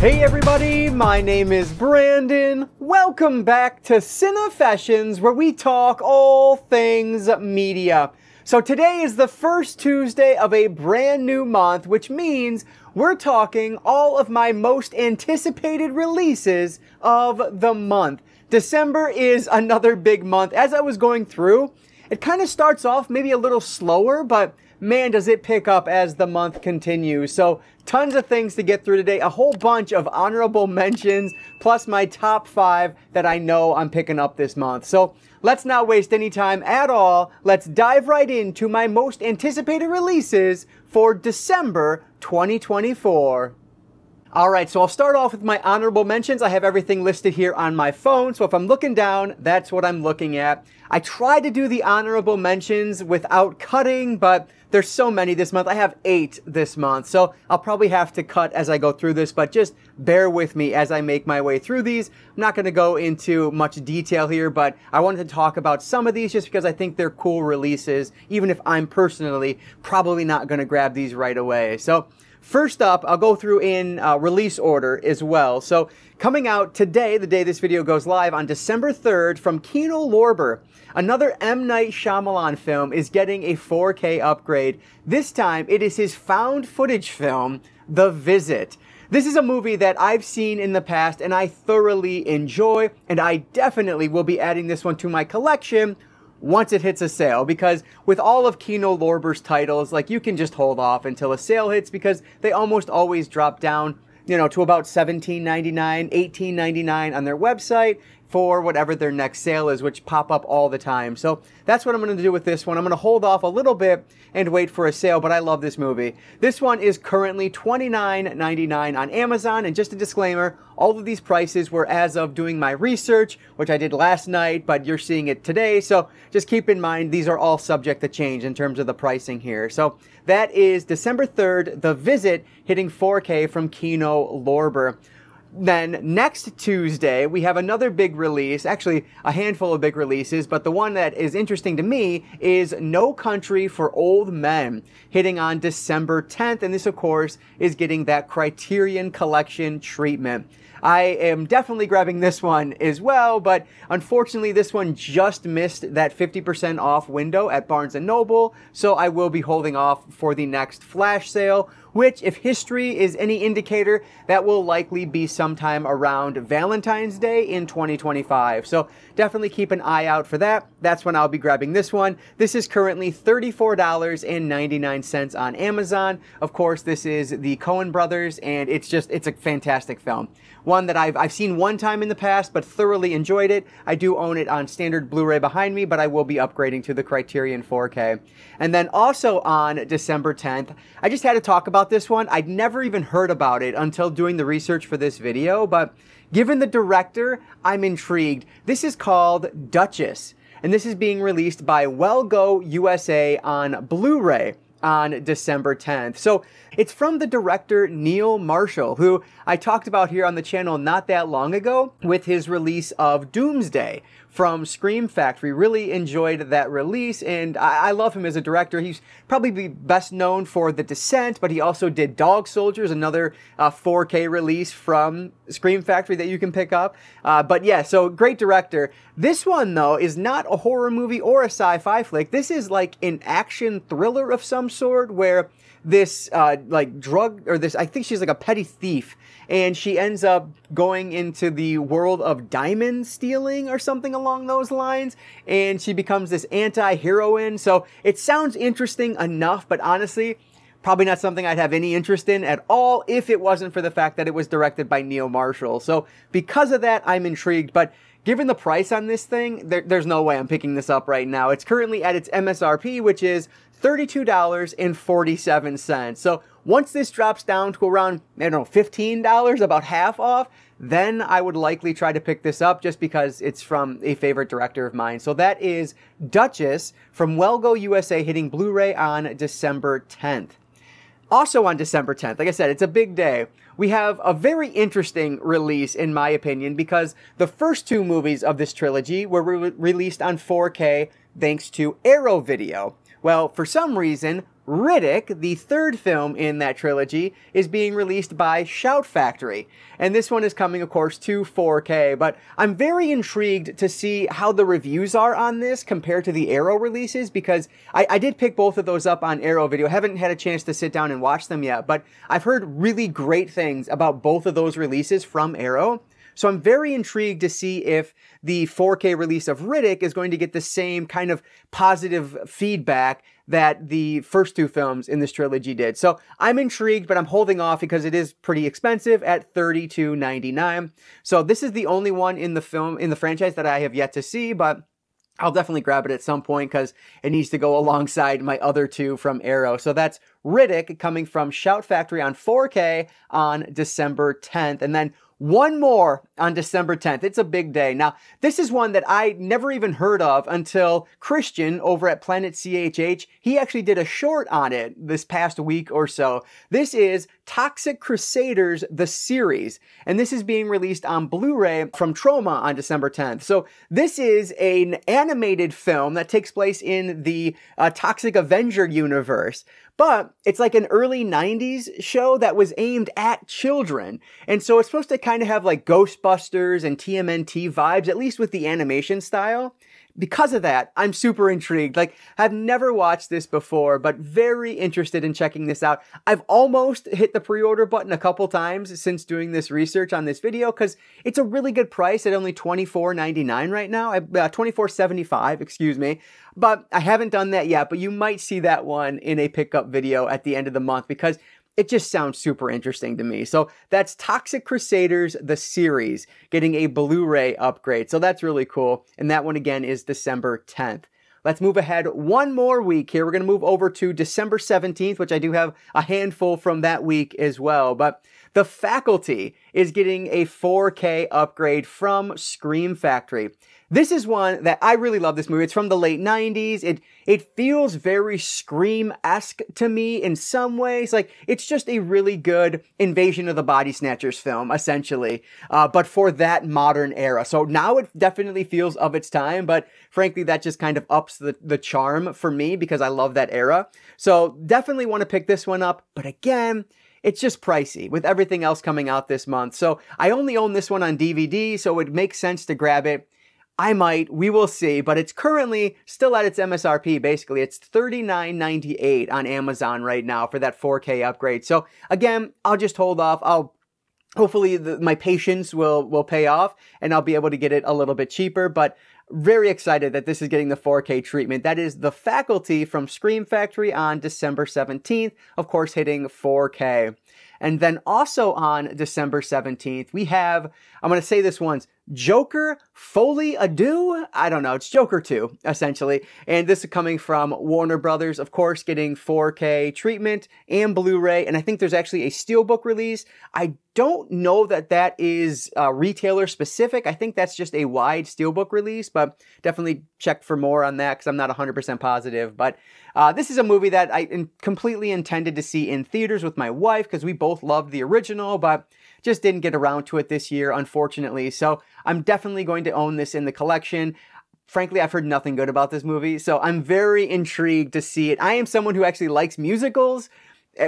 Hey everybody, my name is Brandon. Welcome back to Cinefessions, where we talk all things media. So today is the first Tuesday of a brand new month, which means we're talking all of my most anticipated releases of the month. December is another big month. As I was going through, it kind of starts off maybe a little slower, but man, does it pick up as the month continues. So tons of things to get through today, a whole bunch of honorable mentions, plus my top 5 that I know I'm picking up this month. So let's not waste any time at all. Let's dive right into my most anticipated releases for December 2024. Alright, so I'll start off with my honorable mentions. I have everything listed here on my phone, so if I'm looking down, that's what I'm looking at. I tried to do the honorable mentions without cutting, but there's so many this month. I have 8 this month, so I'll probably have to cut as I go through this, but just bear with me as I make my way through these. I'm not going to go into much detail here, but I wanted to talk about some of these just because I think they're cool releases, even if I'm personally probably not going to grab these right away. So first up, I'll go through in release order as well. So coming out today, the day this video goes live, on December 3rd, from Kino Lorber, another M. Night Shyamalan film is getting a 4K upgrade. This time, it is his found footage film, The Visit. This is a movie that I've seen in the past and I thoroughly enjoy, and I definitely will be adding this one to my collection once it hits a sale, because with all of Kino Lorber's titles, like, you can just hold off until a sale hits because they almost always drop down, you know, to about $17.99, $18.99 on their website for whatever their next sale is, which pop up all the time. So that's what I'm going to do with this one. I'm going to hold off a little bit and wait for a sale, but I love this movie. This one is currently $29.99 on Amazon, and just a disclaimer, all of these prices were as of doing my research, which I did last night, but you're seeing it today, so just keep in mind these are all subject to change in terms of the pricing here. So that is December 3rd, The Visit, hitting 4K from Kino Lorber. Then next Tuesday, we have another big release, actually a handful of big releases, but the one that is interesting to me is No Country for Old Men, hitting on December 10th, and this, of course, is getting that Criterion Collection treatment. I am definitely grabbing this one as well, but unfortunately this one just missed that 50% off window at Barnes & Noble, so I will be holding off for the next flash sale, which, if history is any indicator, that will likely be sometime around Valentine's Day in 2025. So definitely keep an eye out for that. That's when I'll be grabbing this one. This is currently $34.99 on Amazon. Of course, this is the Coen brothers, and it's a fantastic film. One that I've seen one time in the past, but thoroughly enjoyed it. I do own it on standard Blu-ray behind me, but I will be upgrading to the Criterion 4K. And then also on December 10th, I just had to talk about this one. I'd never even heard about it until doing the research for this video, but given the director, I'm intrigued. This is called Duchess, and this is being released by Well Go USA on Blu-ray on December 10th. So it's from the director Neil Marshall, who I talked about here on the channel not that long ago with his release of Doomsday from Scream Factory. Really enjoyed that release, and I love him as a director. He's probably best known for The Descent, but he also did Dog Soldiers, another 4K release from Scream Factory that you can pick up. But yeah, so great director. This one, though, is not a horror movie or a sci-fi flick. This is like an action thriller of some sort, where this I think she's like a petty thief, and she ends up going into the world of diamond stealing or something along those lines, and she becomes this anti-heroine. So it sounds interesting enough, but honestly, probably not something I'd have any interest in at all if it wasn't for the fact that it was directed by Neil Marshall. So because of that, I'm intrigued, but given the price on this thing, there's no way I'm picking this up right now. It's currently at its MSRP, which is $32.47. So once this drops down to around, I don't know, $15, about half off, then I would likely try to pick this up just because it's from a favorite director of mine. So that is Duchess from Well Go USA, hitting Blu-ray on December 10th. Also on December 10th, like I said, it's a big day. We have a very interesting release, in my opinion, because the first 2 movies of this trilogy were released on 4K thanks to Arrow Video. Well, for some reason, Riddick, the third film in that trilogy, is being released by Shout Factory. And this one is coming, of course, to 4K. But I'm very intrigued to see how the reviews are on this compared to the Arrow releases, because I did pick both of those up on Arrow Video. Haven't had a chance to sit down and watch them yet, but I've heard really great things about both of those releases from Arrow. So I'm very intrigued to see if the 4K release of Riddick is going to get the same kind of positive feedback that the first two films in this trilogy did. So I'm intrigued, but I'm holding off because it is pretty expensive at $32.99. So this is the only one in the franchise that I have yet to see, but I'll definitely grab it at some point because it needs to go alongside my other two from Arrow. So that's Riddick coming from Shout Factory on 4K on December 10th. And then one more on December 10th. It's a big day. Now, this is one that I never even heard of until Christian over at Planet CHH, he actually did a short on it this past week or so. This is Toxic Crusaders, the series, and this is being released on Blu-ray from Troma on December 10th. So this is an animated film that takes place in the Toxic Avenger universe. But it's like an early 90s show that was aimed at children. And so it's supposed to kind of have like Ghostbusters and TMNT vibes, at least with the animation style. Because of that, I'm super intrigued. Like, I've never watched this before, but very interested in checking this out. I've almost hit the pre-order button a couple times since doing this research on this video because it's a really good price at only $24.99 right now. $24.75, excuse me. But I haven't done that yet, but you might see that one in a pickup video at the end of the month because it just sounds super interesting to me. So that's Toxic Crusaders, the series, getting a Blu-ray upgrade. So that's really cool. And that one again is December 10th. Let's move ahead one more week here. We're going to move over to December 17th, which I do have a handful from that week as well. But The Faculty is getting a 4K upgrade from Scream Factory. This is one that I really love this movie. It's from the late 90s. It feels very Scream-esque to me in some ways. Like, it's just a really good Invasion of the Body Snatchers film, essentially, but for that modern era. So now it definitely feels of its time, but frankly, that just kind of ups the charm for me because I love that era. So definitely want to pick this one up, but again, it's just pricey with everything else coming out this month. So I only own this one on DVD, so it makes sense to grab it. I might, we will see, but it's currently still at its MSRP, basically. It's $39.98 on Amazon right now for that 4K upgrade. So again, I'll just hold off. Hopefully my patience will pay off and I'll be able to get it a little bit cheaper, but very excited that this is getting the 4K treatment. That is The Faculty from Scream Factory on December 17th, of course hitting 4K. And then also on December 17th, we have, I'm going to say this once, Joker Folie à Deux? I don't know, it's Joker 2, essentially. And this is coming from Warner Brothers, of course, getting 4K treatment and Blu-ray. And I think there's actually a Steelbook release. I don't know that that is retailer specific. I think that's just a wide Steelbook release, but definitely check for more on that because I'm not 100% positive. But this is a movie that I completely intended to see in theaters with my wife because we both loved the original, but just didn't get around to it this year, unfortunately. So I'm definitely going to own this in the collection. Frankly, I've heard nothing good about this movie, so I'm very intrigued to see it. I am someone who actually likes musicals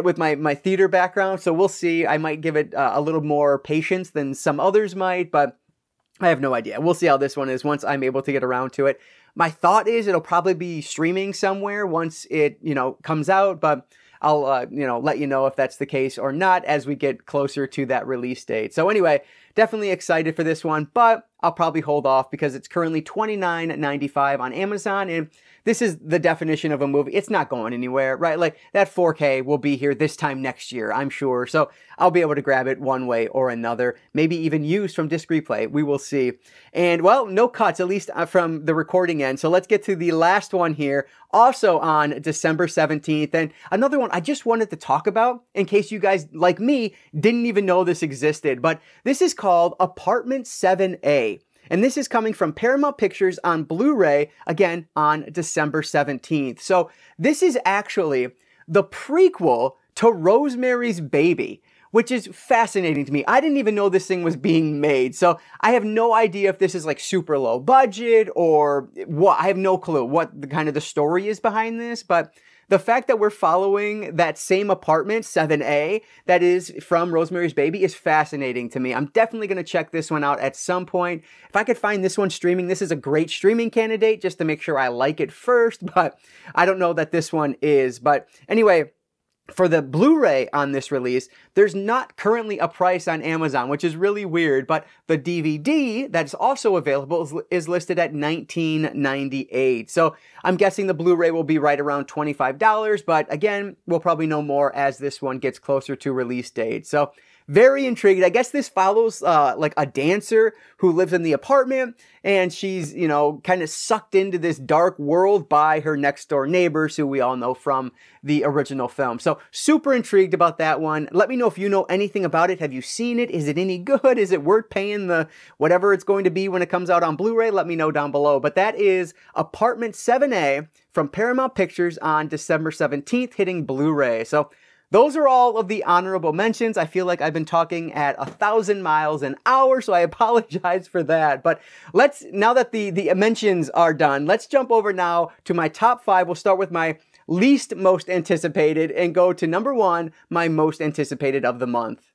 with my theater background, so we'll see. I might give it a little more patience than some others might, but I have no idea. We'll see how this one is once I'm able to get around to it. My thought is it'll probably be streaming somewhere once it, comes out, but I'll, let you know if that's the case or not as we get closer to that release date. So anyway, definitely excited for this one, but I'll probably hold off because it's currently $29.95 on Amazon, and this is the definition of a movie. It's not going anywhere, right? Like, that 4K will be here this time next year, I'm sure. So I'll be able to grab it one way or another, maybe even used from Disc Replay. We will see. And, well, no cuts, at least from the recording end. So let's get to the last one here, also on December 17th. And another one I just wanted to talk about in case you guys, like me, didn't even know this existed. But this is called Apartment 7A. And this is coming from Paramount Pictures on Blu-ray, again, on December 17th. So this is actually the prequel to Rosemary's Baby, which is fascinating to me. I didn't even know this thing was being made. So I have no idea if this is like super low budget or what. I have no clue what the story is behind this, but the fact that we're following that same apartment, 7A, that is from Rosemary's Baby is fascinating to me. I'm definitely going to check this one out at some point. If I could find this one streaming, this is a great streaming candidate just to make sure I like it first, but I don't know that this one is. But anyway, for the Blu-ray on this release, there's not currently a price on Amazon, which is really weird, but the DVD that's also available is listed at $19.98. So I'm guessing the Blu-ray will be right around $25, but again, we'll probably know more as this one gets closer to release date. So very intrigued. I guess this follows like a dancer who lives in the apartment, and she's, you know, kind of sucked into this dark world by her next door neighbors, who we all know from the original film. So super intrigued about that one. Let me know if you know anything about it. Have you seen it? Is it any good? Is it worth paying the whatever it's going to be when it comes out on Blu-ray? Let me know down below. But that is Apartment 7A from Paramount Pictures on December 17th, hitting Blu-ray. So those are all of the honorable mentions. I feel like I've been talking at 1,000 miles an hour, so I apologize for that. But now that the mentions are done, let's jump over now to my top 5. We'll start with my least most anticipated and go to number 1, my most anticipated of the month.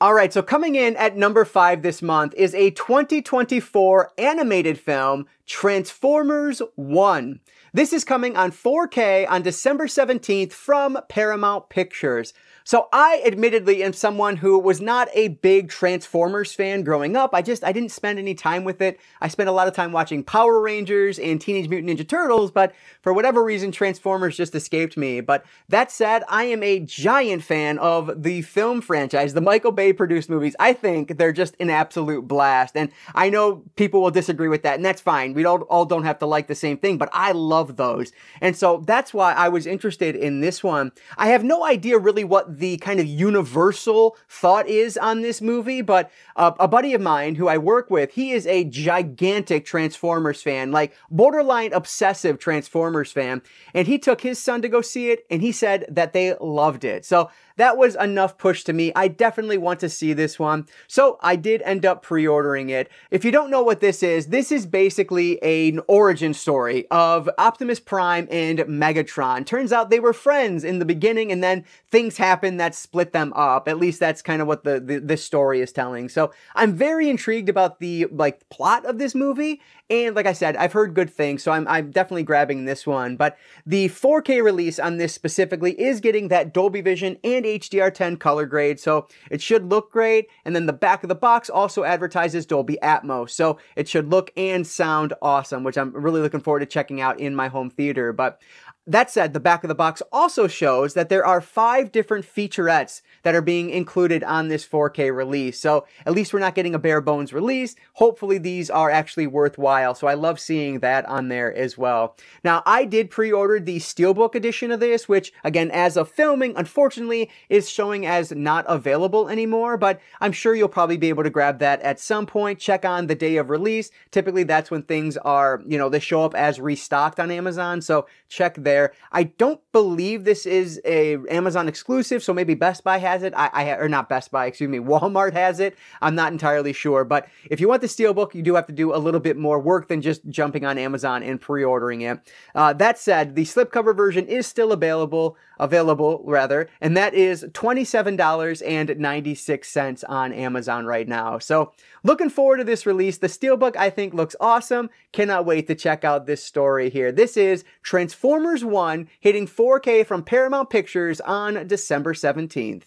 All right, so coming in at number 5 this month is a 2024 animated film, Transformers 1. This is coming on 4K on December 17th from Paramount Pictures. So I admittedly am someone who was not a big Transformers fan growing up. I didn't spend any time with it. I spent a lot of time watching Power Rangers and Teenage Mutant Ninja Turtles, but for whatever reason, Transformers just escaped me. But that said, I am a giant fan of the film franchise, the Michael Bay produced movies. I think they're just an absolute blast. And I know people will disagree with that, and that's fine. We all don't have to like the same thing, but I love those. And so that's why I was interested in this one. I have no idea really what the kind of universal thought is on this movie, but a buddy of mine who I work with, he is a gigantic Transformers fan, like borderline obsessive Transformers fan, and he took his son to go see it, and he said that they loved it. So that was enough push to me. I definitely want to see this one. So I did end up pre-ordering it. If you don't know what this is basically an origin story of Optimus Prime and Megatron. Turns out they were friends in the beginning, and then things happened that split them up. At least that's kind of what this story is telling. So I'm very intrigued about the plot of this movie. And like I said, I've heard good things, so I'm definitely grabbing this one. But the 4K release on this specifically is getting that Dolby Vision and HDR10 color grade, so it should look great. And then the back of the box also advertises Dolby Atmos, so it should look and sound awesome, which I'm really looking forward to checking out in my home theater. But that said, the back of the box also shows that there are 5 different featurettes that are being included on this 4K release. So at least we're not getting a bare bones release. Hopefully these are actually worthwhile. So I love seeing that on there as well. Now, I did pre-order the Steelbook edition of this, which again, as of filming, unfortunately is showing as not available anymore, but I'm sure you'll probably be able to grab that at some point. Check on the day of release. Typically that's when things are, they show up as restocked on Amazon. So check there. I don't believe this is a Amazon exclusive, so maybe Best Buy has it. Or not Best Buy, excuse me, Walmart has it. I'm not entirely sure, but if you want the Steelbook, you do have to do a little bit more work than just jumping on Amazon and pre-ordering it. That said, the slipcover version is still available, and that is $27.96 on Amazon right now. So looking forward to this release. The Steelbook, I think, looks awesome. Cannot wait to check out this story here. This is Transformers 1 hitting 4K from Paramount Pictures on December 17th.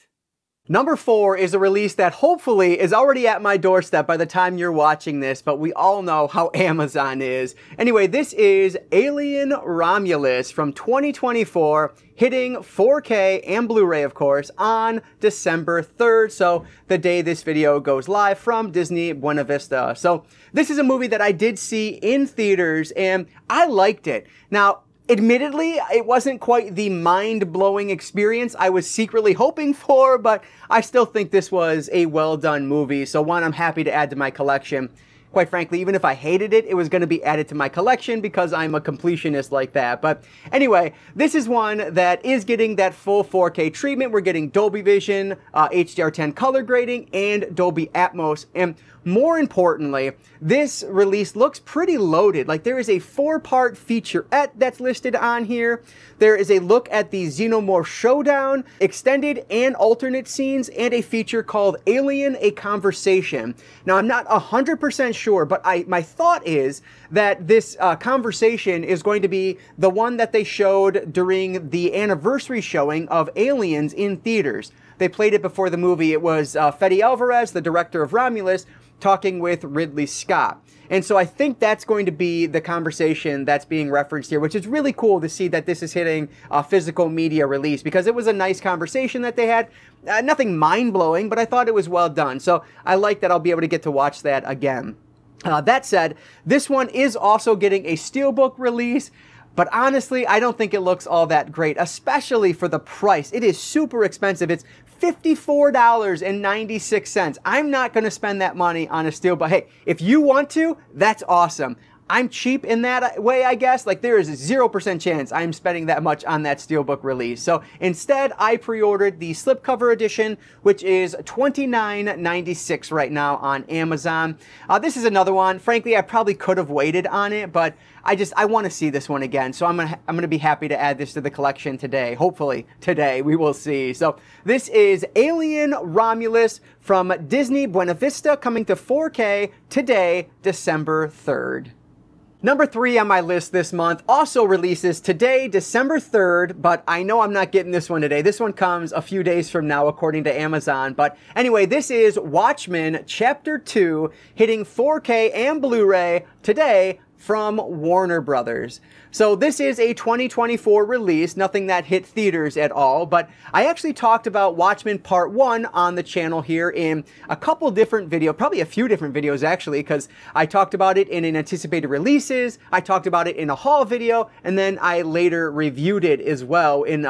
Number 4 is a release that hopefully is already at my doorstep by the time you're watching this, but we all know how Amazon is. Anyway, this is Alien Romulus from 2024, hitting 4K and Blu-ray, of course, on December 3rd, so the day this video goes live from Disney Buena Vista. So this is a movie that I did see in theaters, and I liked it. Now, admittedly, it wasn't quite the mind-blowing experience I was secretly hoping for, but I still think this was a well-done movie, so one I'm happy to add to my collection. quite frankly, even if I hated it, it was going to be added to my collection because I'm a completionist like that. But anyway, this is one that is getting that full 4K treatment. We're getting Dolby Vision, HDR10 color grading, and Dolby Atmos. And more importantly, this release looks pretty loaded. Like, there is a 4-part featurette that's listed on here. There is a look at the Xenomorph Showdown, extended and alternate scenes, and a feature called Alien: A Conversation. Now, I'm not 100% sure, but my thought is that this conversation is going to be the one that they showed during the anniversary showing of Aliens in theaters. They played it before the movie. It was Fede Alvarez, the director of Romulus, talking with Ridley Scott. And so I think that's going to be the conversation that's being referenced here, which is really cool to see that this is hitting a physical media release, because it was a nice conversation that they had. Nothing mind-blowing, but I thought it was well done. So I like that I'll be able to get to watch that again. That said, this one is also getting a Steelbook release. But honestly, I don't think it looks all that great, especially for the price. It is super expensive. It's $54.96. I'm not going to spend that money on a Steelbook. Hey, if you want to, that's awesome. I'm cheap in that way, I guess. Like, there is a 0% chance I'm spending that much on that Steelbook release. So instead, I pre-ordered the slipcover edition, which is $29.96 right now on Amazon. This is another one. Frankly, I probably could have waited on it, but I want to see this one again. So I'm gonna be happy to add this to the collection today. Hopefully today, we will see. So this is Alien Romulus from Disney Buena Vista, coming to 4K today, December 3rd. Number 3 on my list this month also releases today, December 3rd, but I know I'm not getting this one today. This one comes a few days from now, according to Amazon. But anyway, this is Watchmen Chapter 2, hitting 4K and Blu-ray today from Warner Brothers. So this is a 2024 release, nothing that hit theaters at all, but I actually talked about Watchmen Part 1 on the channel here in a couple different videos, probably a few different videos actually, because I talked about it in an anticipated releases, I talked about it in a haul video, and then I later reviewed it as well in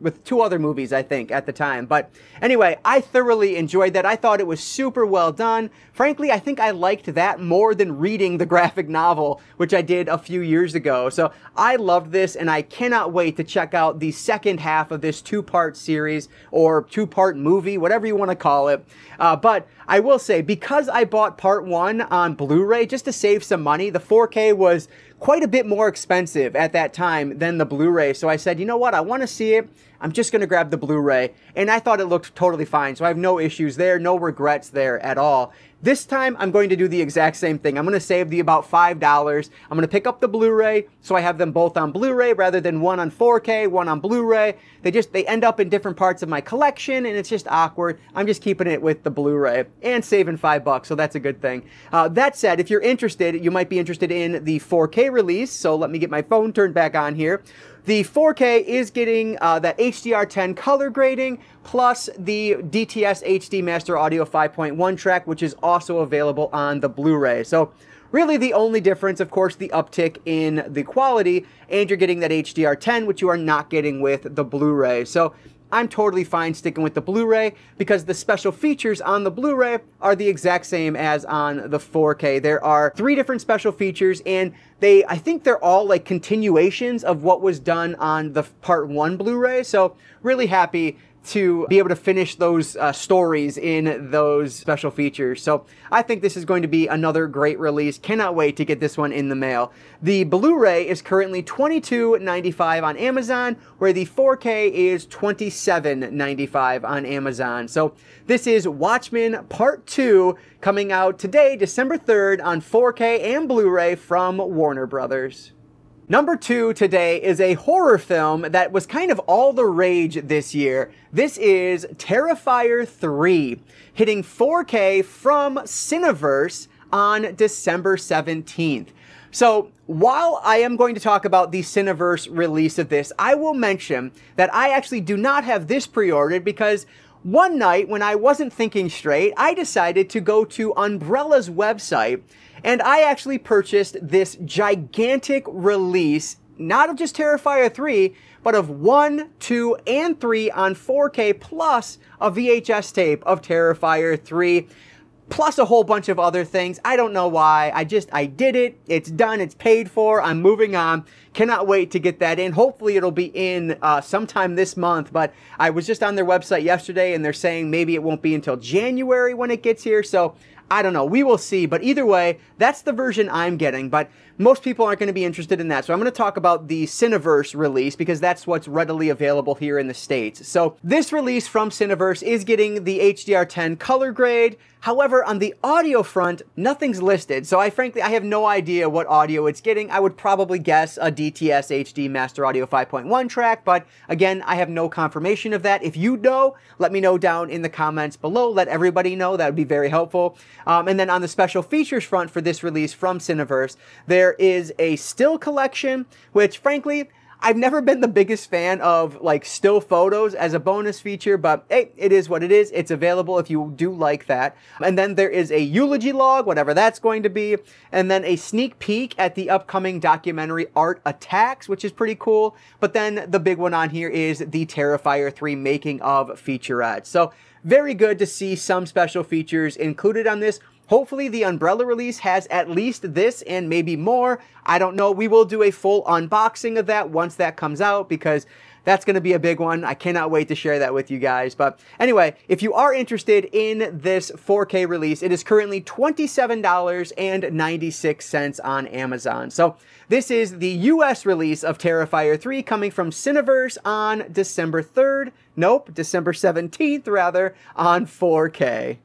with 2 other movies, I think, at the time. But anyway, I thoroughly enjoyed that. I thought it was super well done. Frankly, I think I liked that more than reading the graphic novel, which I did a few years ago. So I loved this, and I cannot wait to check out the second half of this 2-part series, or 2-part movie, whatever you want to call it. But I will say, because I bought Part 1 on Blu-ray just to save some money, the 4K was quite a bit more expensive at that time than the Blu-ray. So I said, you know what, I want to see it. I'm just going to grab the Blu-ray. And I thought it looked totally fine. So I have no issues there, no regrets there at all. This time, I'm going to do the exact same thing. I'm going to save the about $5. I'm going to pick up the Blu-ray, so I have them both on Blu-ray rather than one on 4K, one on Blu-ray. They end up in different parts of my collection, and it's just awkward. I'm just keeping it with the Blu-ray and saving $5, so that's a good thing. That said, if you're interested, you might be interested in the 4K release, so let me get my phone turned back on here. The 4K is getting that HDR10 color grading, plus the DTS HD Master Audio 5.1 track, which is also available on the Blu-ray. So really the only difference, of course, the uptick in the quality, and you're getting that HDR10, which you are not getting with the Blu-ray. So I'm totally fine sticking with the Blu-ray, because the special features on the Blu-ray are the exact same as on the 4K. There are 3 different special features, and I think they're all like continuations of what was done on the Part 1 Blu-ray. So really happy to be able to finish those stories in those special features. So I think this is going to be another great release. Cannot wait to get this one in the mail. The Blu-ray is currently $22.95 on Amazon, where the 4K is $27.95 on Amazon. So this is Watchmen Part 2, coming out today, December 3rd, on 4K and Blu-ray from Warner Brothers. Number 2 today is a horror film that was kind of all the rage this year. This is Terrifier 3, hitting 4K from Cineverse on December 17th. So while I am going to talk about the Cineverse release of this, I will mention that I actually do not have this pre-ordered, because one night when I wasn't thinking straight, I decided to go to Umbrella's website, and I actually purchased this gigantic release, not of just Terrifier 3, but of 1, 2, and 3 on 4K, plus a VHS tape of Terrifier 3. plus a whole bunch of other things. I don't know why. I did it. It's done. It's paid for. I'm moving on. Cannot wait to get that in. Hopefully it'll be in sometime this month, but I was just on their website yesterday and they're saying maybe it won't be until January when it gets here. So I don't know. We will see. But either way, that's the version I'm getting. But most people aren't going to be interested in that. So I'm going to talk about the Cineverse release because that's what's readily available here in the States. So this release from Cineverse is getting the HDR10 color grade. However, on the audio front, nothing's listed. So frankly, I have no idea what audio it's getting. I would probably guess a DTS HD Master Audio 5.1 track, but again, I have no confirmation of that. If you know, let me know down in the comments below. Let everybody know. That would be very helpful. And then on the special features front for this release from Cineverse, there is a still collection, which frankly, I've never been the biggest fan of like still photos as a bonus feature, but hey, it is what it is. It's available if you do like that. And then there is a eulogy log, whatever that's going to be, and then a sneak peek at the upcoming documentary Art Attacks, which is pretty cool. But then the big one on here is the Terrifier 3 making of featurette. So very good to see some special features included on this. Hopefully the Umbrella release has at least this and maybe more. I don't know. We will do a full unboxing of that once that comes out because that's going to be a big one. I cannot wait to share that with you guys. But anyway, if you are interested in this 4K release, it is currently $27.96 on Amazon. So this is the US release of Terrifier 3 coming from Cineverse on December 3rd. Nope, December 17th rather, on 4K.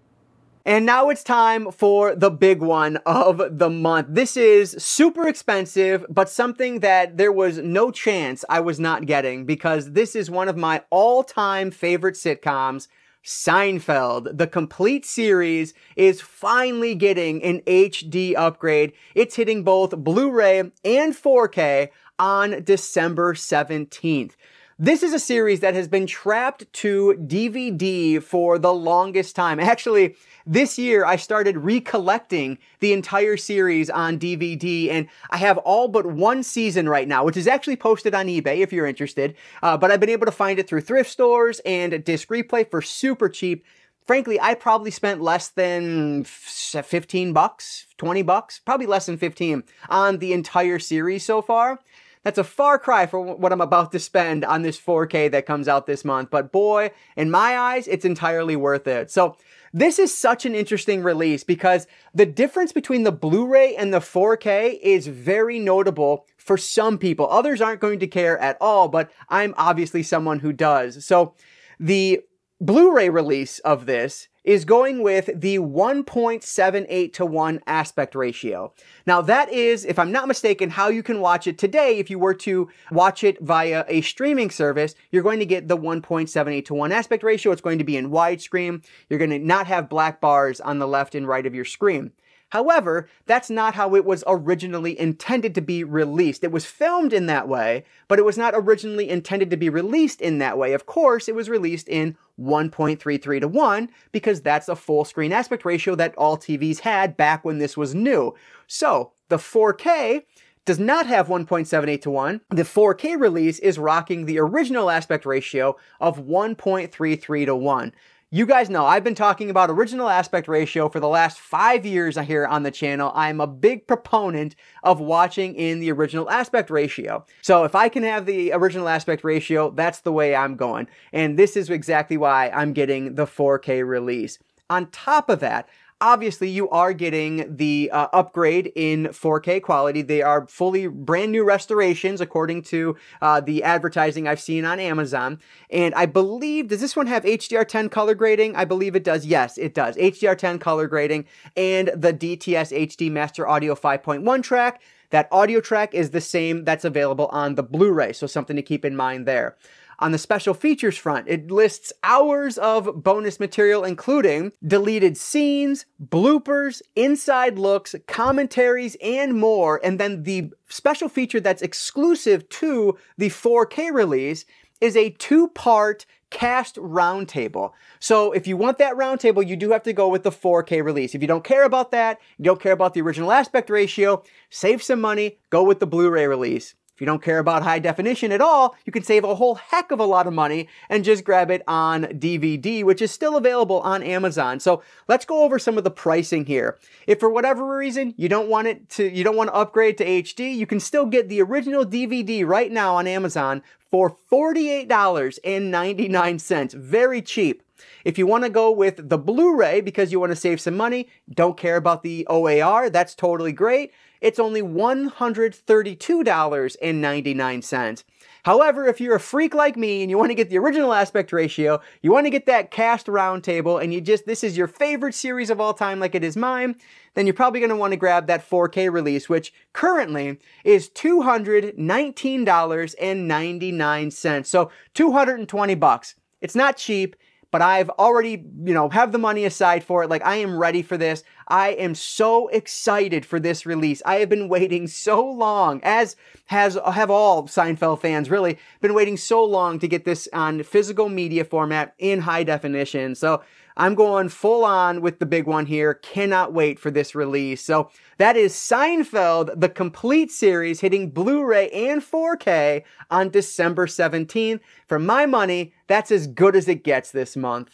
And now it's time for the big one of the month. This is super expensive, but something that there was no chance I was not getting because this is one of my all-time favorite sitcoms, Seinfeld. The complete series is finally getting an HD upgrade. It's hitting both Blu-ray and 4K on December 17th. This is a series that has been trapped to DVD for the longest time. Actually, this year I started recollecting the entire series on DVD, and I have all but one season right now, which is actually posted on eBay if you're interested. But I've been able to find it through thrift stores and Disc Replay for super cheap. Frankly, I probably spent less than 15 bucks, 20 bucks, probably less than 15 on the entire series so far. That's a far cry for what I'm about to spend on this 4K that comes out this month. But boy, in my eyes, it's entirely worth it. So this is such an interesting release because the difference between the Blu-ray and the 4K is very notable for some people. Others aren't going to care at all, but I'm obviously someone who does. So the Blu-ray release of this is going with the 1.78 to 1 aspect ratio. Now that is, if I'm not mistaken, how you can watch it today. If you were to watch it via a streaming service, you're going to get the 1.78 to 1 aspect ratio. It's going to be in widescreen. You're going to not have black bars on the left and right of your screen. However, that's not how it was originally intended to be released. It was filmed in that way, but it was not originally intended to be released in that way. Of course, it was released in 1.33 to 1 because that's a full screen aspect ratio that all TVs had back when this was new. So the 4K does not have 1.78 to 1. The 4K release is rocking the original aspect ratio of 1.33 to 1. You guys know I've been talking about original aspect ratio for the last 5 years here on the channel. I'm a big proponent of watching in the original aspect ratio. So if I can have the original aspect ratio, that's the way I'm going. And this is exactly why I'm getting the 4K release. On top of that, obviously, you are getting the upgrade in 4K quality. They are fully brand new restorations, according to the advertising I've seen on Amazon. And I believe, does this one have HDR10 color grading? I believe it does. Yes, it does. HDR10 color grading and the DTS HD Master Audio 5.1 track. That audio track is the same that's available on the Blu-ray, so something to keep in mind there. On the special features front, it lists hours of bonus material, including deleted scenes, bloopers, inside looks, commentaries, and more. And then the special feature that's exclusive to the 4K release is a 2-part cast roundtable. So if you want that roundtable, you do have to go with the 4K release. If you don't care about that, you don't care about the original aspect ratio, save some money, go with the Blu-ray release. If you don't care about high definition at all, you can save a whole heck of a lot of money and just grab it on DVD, which is still available on Amazon. So let's go over some of the pricing here. If for whatever reason you don't want to upgrade to HD, you can still get the original DVD right now on Amazon for $48.99. Very cheap. If you want to go with the Blu-ray because you want to save some money, don't care about the OAR, that's totally great. It's only $132.99. However, if you're a freak like me and you want to get the original aspect ratio, you want to get that cast round table, and this is your favorite series of all time like it is mine, then you're probably going to want to grab that 4K release, which currently is $219.99. So $220. It's not cheap, but I've already, have the money aside for it. Like, I am ready for this. I am so excited for this release. I have been waiting so long, as have all Seinfeld fans really, been waiting so long to get this on physical media format in high definition. So I'm going full on with the big one here. Cannot wait for this release. So that is Seinfeld, the complete series, hitting Blu-ray and 4K on December 17th. For my money, that's as good as it gets this month.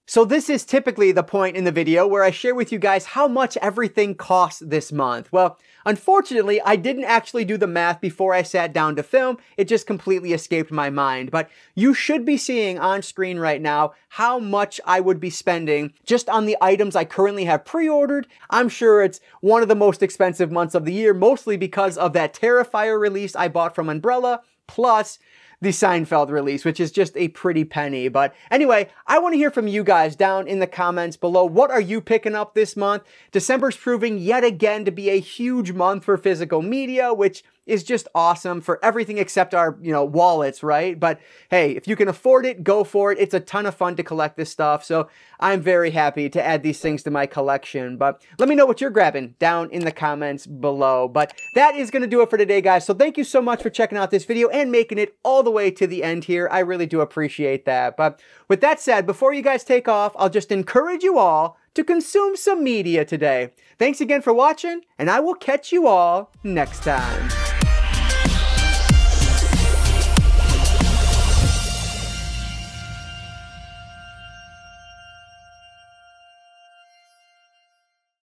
So this is typically the point in the video where I share with you guys how much everything costs this month. Well, unfortunately, I didn't actually do the math before I sat down to film. It just completely escaped my mind. But you should be seeing on screen right now how much I would be spending just on the items I currently have pre-ordered. I'm sure it's one of the most expensive months of the year, mostly because of that Terrifier release I bought from Umbrella, plus the Seinfeld release, which is just a pretty penny. But anyway, I want to hear from you guys down in the comments below. What are you picking up this month? December's proving yet again to be a huge month for physical media, which is just awesome for everything except our, wallets, right? But hey, if you can afford it, go for it. It's a ton of fun to collect this stuff. So I'm very happy to add these things to my collection. But let me know what you're grabbing down in the comments below. But that is going to do it for today, guys. So thank you so much for checking out this video and making it all the way to the end here. I really do appreciate that. But with that said, before you guys take off, I'll just encourage you all to consume some media today. Thanks again for watching, and I will catch you all next time.